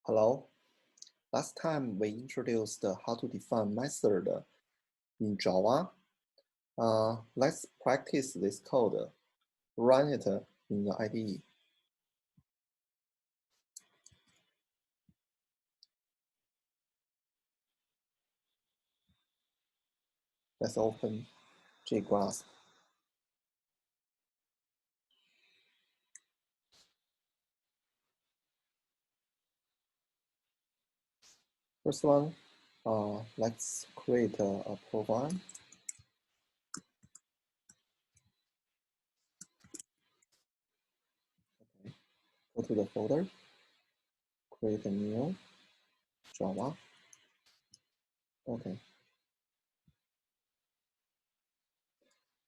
Hello. Last time we introduced how to define method in Java. Let's practice this code. Run it in the IDE. Let's open JGrasp. First one, let's create a program. Okay. Go to the folder, create a new Java. Okay.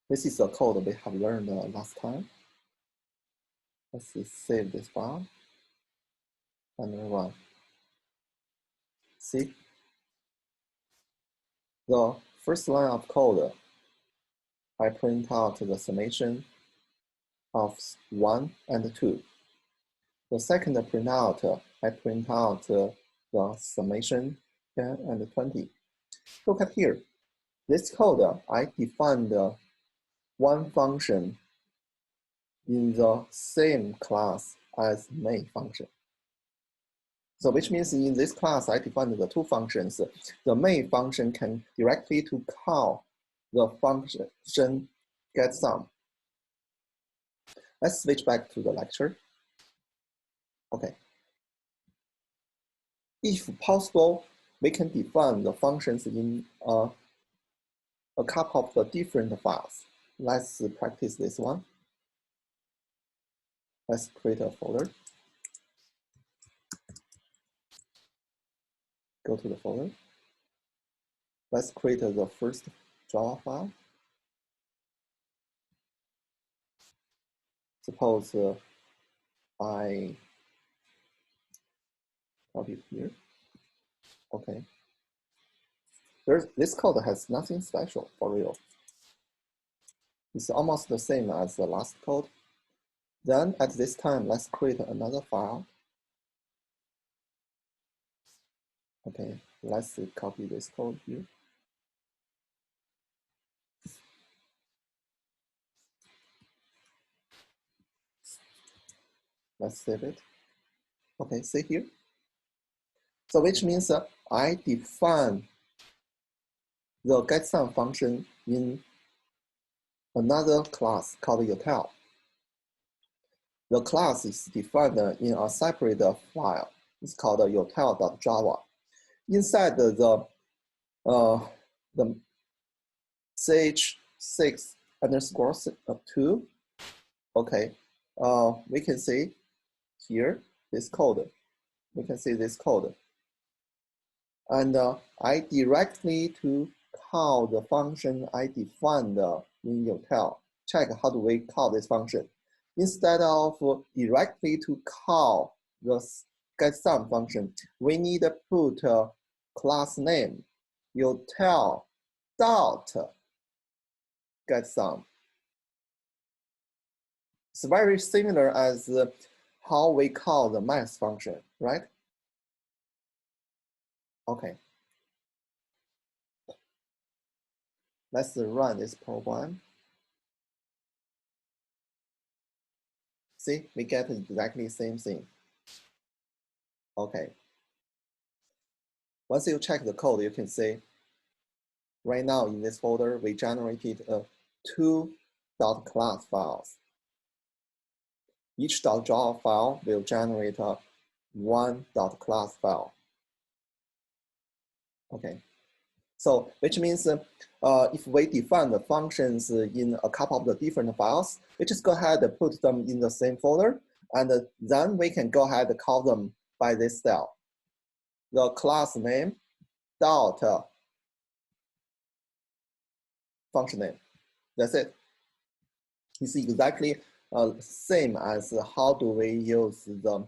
This is the code we have learned last time. Let's save this file and run. See? The first line of code, I print out the summation of 1 and 2. The second printout, I print out the summation 10 and 20. Look at here. This code, I defined one function in the same class as main function. So which means in this class, I defined the two functions. The main function can directly to call the function getSum. Let's switch back to the lecture. Okay. If possible, we can define the functions in a couple of the different files. Let's practice this one. Let's create a folder. Go to the folder. Let's create the first Java file. Suppose I copy it here. Okay. This code has nothing special for real. It's almost the same as the last code. Then at this time, let's create another file. Okay, let's copy this code here. Let's save it. Okay, see here. So which means I define the getSum function in another class called util. The class is defined in a separate file. It's called util.java. Inside the ch6_2, okay, we can see here this code. We can see this code. And I directly to call the function I defined in util. Check how do we call this function. Instead of directly to call the getSum function, we need to put class name util dot getSum. It's very similar as how we call the math function, right? Okay. Let's run this program. See, we get exactly the same thing. Okay. Once you check the code, you can see right now in this folder, we generated two .class files. Each .java file will generate one .class file. Okay. So which means if we define the functions in a couple of the different files, we just go ahead and put them in the same folder, and then we can go ahead and call them by this style. The class name dot function name. That's it. It's exactly same as how do we use the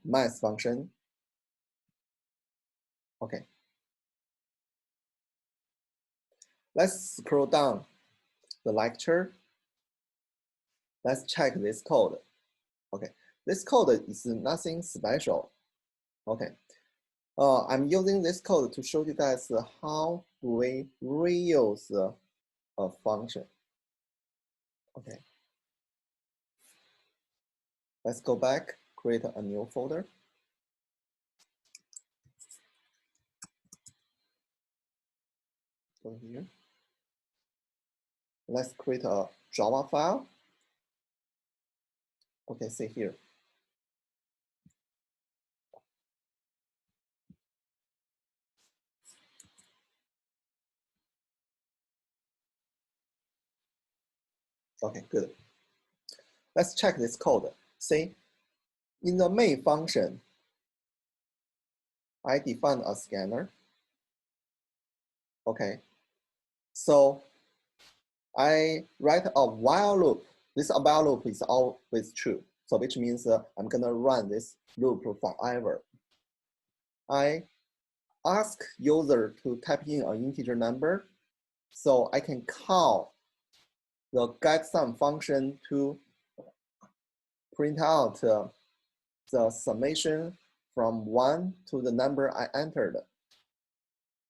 math function. Okay. Let's scroll down the lecture. Let's check this code. Okay, this code is nothing special. Okay. I'm using this code to show you guys how do we reuse a function. Okay. Let's go back, create a new folder. Go here. Let's create a Java file. Okay, see here. Okay, good. Let's check this code. See, in the main function, I define a scanner. Okay, so I write a while loop. This while loop is always true. So which means I'm gonna run this loop forever. I ask user to type in an integer number, so I can call the getSum function to print out the summation from 1 to the number I entered.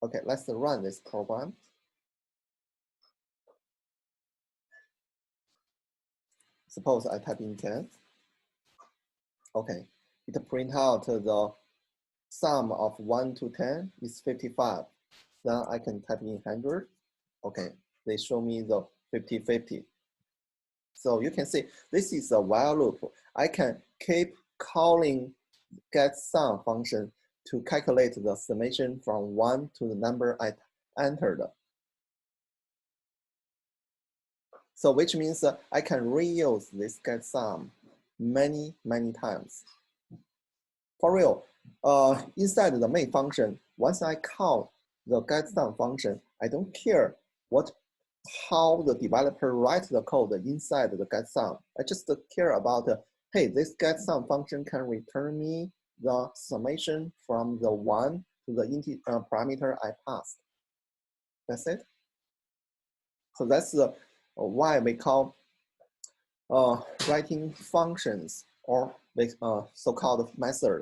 Okay, let's run this program. Suppose I type in 10. Okay, it print out the sum of 1 to 10 is 55. Then I can type in 100. Okay, they show me the 50-50. So you can see this is a while loop. I can keep calling getSum function to calculate the summation from 1 to the number I entered. So which means I can reuse this getSum many times. For real, inside the main function, once I call the getSum function, I don't care how the developer writes the code inside the getSum. I just care about, hey, this getSum function can return me the summation from the 1 to the parameter I passed. That's it. So that's why we call writing functions or so-called method.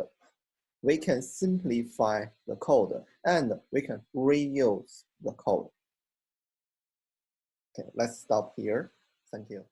We can simplify the code and we can reuse the code. Okay, let's stop here. Thank you.